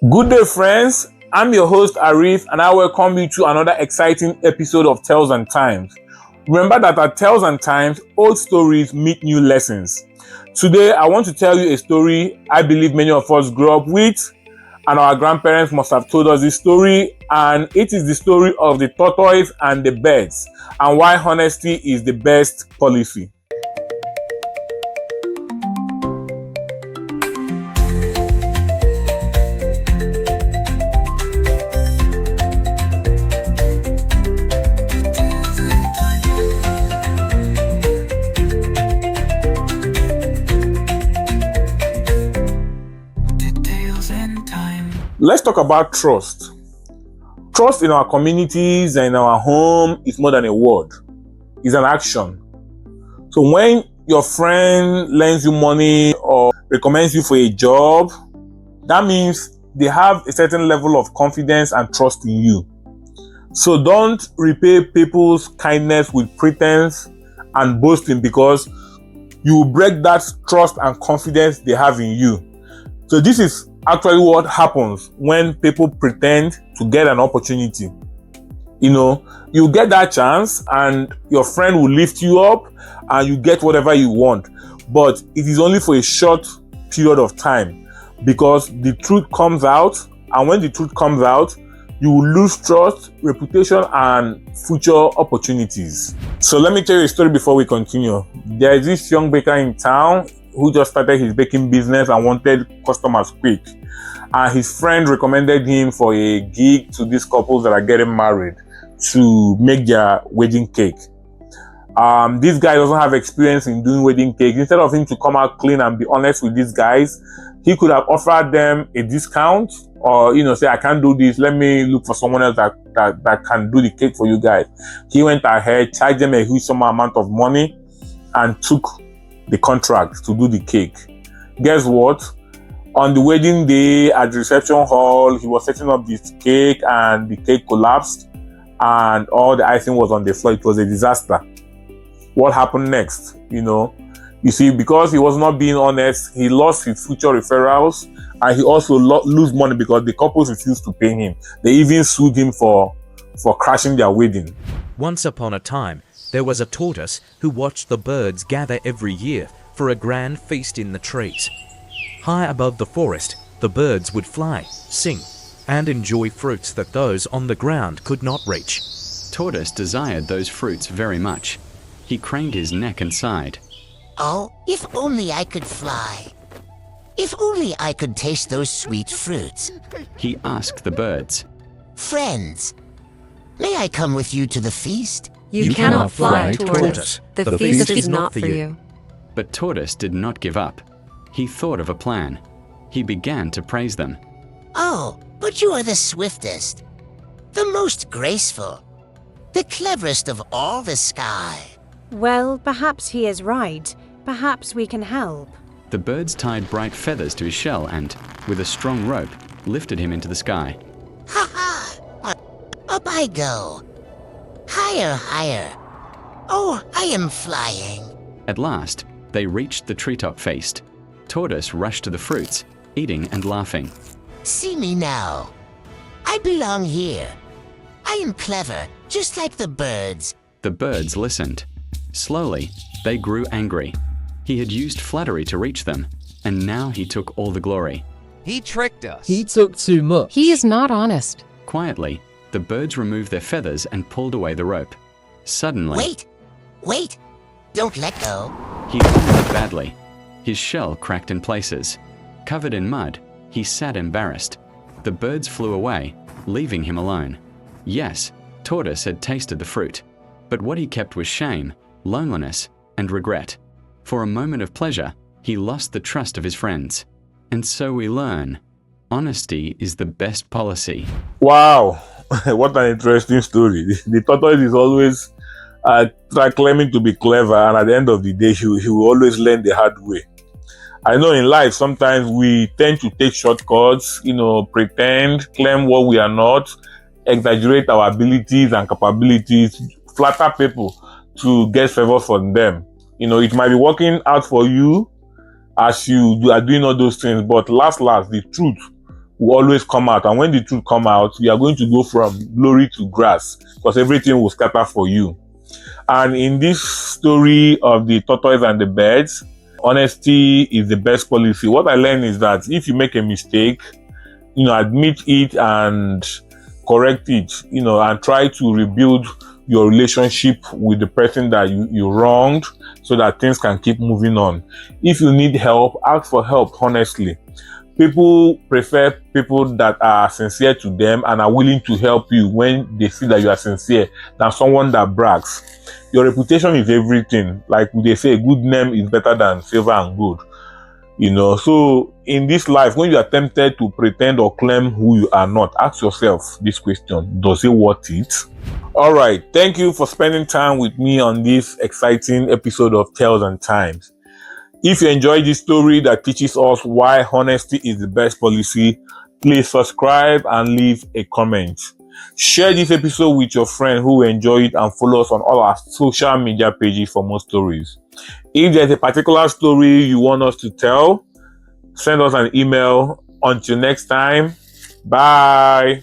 Good day, friends. I'm your host, Arif, and I welcome you to another exciting episode of Tales and Times. Remember that at Tales and Times, old stories meet new lessons. Today, I want to tell you a story I believe many of us grew up with, and our grandparents must have told us this story, and it is the story of the tortoise and the birds, and why honesty is the best policy. Let's talk about trust. Trust in our communities and in our home is more than a word. It's an action. So when your friend lends you money or recommends you for a job, that means they have a certain level of confidence and trust in you. So don't repay people's kindness with pretense and boasting, because you will break that trust and confidence they have in you. So this is actually what happens when people pretend to get an opportunity. You get that chance and your friend will lift you up and you get whatever you want. But it is only for a short period of time, because the truth comes out. And when the truth comes out, you will lose trust, reputation, and future opportunities. So let me tell you a story before we continue. There is this young baker in town who just started his baking business and wanted customers quick. And his friend recommended him for a gig to these couples that are getting married to make their wedding cake. This guy doesn't have experience in doing wedding cake. Instead of him to come out clean and be honest with these guys, he could have offered them a discount, or say, I can't do this, let me look for someone else that can do the cake for you guys. He went ahead, charged them a huge amount of money, and took the contract to do the cake. Guess what? On the wedding day at the reception hall, he was setting up this cake and the cake collapsed and all the icing was on the floor. It was a disaster. What happened next? You see, because he was not being honest, he lost his future referrals, and he also lose money because the couples refused to pay him. They even sued him for crashing their wedding. Once upon a time, there was a tortoise who watched the birds gather every year for a grand feast in the trees. High above the forest, the birds would fly, sing, and enjoy fruits that those on the ground could not reach. Tortoise desired those fruits very much. He craned his neck and sighed. Oh, if only I could fly. If only I could taste those sweet fruits. He asked the birds. Friends, may I come with you to the feast? You cannot fly, Tortoise. The feast is not for you. But Tortoise did not give up. He thought of a plan. He began to praise them. Oh, but you are the swiftest, the most graceful, the cleverest of all the sky. Well, perhaps he is right. Perhaps we can help. The birds tied bright feathers to his shell and, with a strong rope, lifted him into the sky. Ha ha! Up I go. Higher, higher. Oh, I am flying. At last, they reached the treetop feast. Tortoise rushed to the fruits, eating and laughing. See me now. I belong here. I am clever, just like the birds. The birds listened. Slowly, they grew angry. He had used flattery to reach them, and now he took all the glory. He tricked us. He took too much. He is not honest. Quietly, the birds removed their feathers and pulled away the rope. Suddenly, Wait! Don't let go. he landed badly. His shell cracked in places. Covered in mud, he sat embarrassed. The birds flew away, leaving him alone. Yes, Tortoise had tasted the fruit, but what he kept was shame, loneliness, and regret. For a moment of pleasure, he lost the trust of his friends. And so we learn, honesty is the best policy. Wow, what an interesting story. The tortoise is always claiming to be clever, and at the end of the day, he will always learn the hard way. I know in life, sometimes we tend to take shortcuts, pretend, claim what we are not, exaggerate our abilities and capabilities, flatter people to get favor from them. It might be working out for you as you are doing all those things, but last, the truth will always come out. And when the truth come out, you are going to go from glory to grass, because everything will scatter for you. And in this story of the tortoise and the birds, honesty is the best policy. What I learned is that if you make a mistake, admit it and correct it, and try to rebuild your relationship with the person that you wronged, so that things can keep moving on. If you need help, ask for help honestly. People prefer people that are sincere to them and are willing to help you when they see that you are sincere than someone that brags. Your reputation is everything. Like they say, a good name is better than silver and gold. So in this life, when you are tempted to pretend or claim who you are not, ask yourself this question: does it worth it? All right. Thank you for spending time with me on this exciting episode of Tales and Times. If you enjoyed this story that teaches us why honesty is the best policy, please subscribe and leave a comment. Share this episode with your friend who will enjoy it, and follow us on all our social media pages for more stories. If there's a particular story you want us to tell, send us an email. Until next time, bye.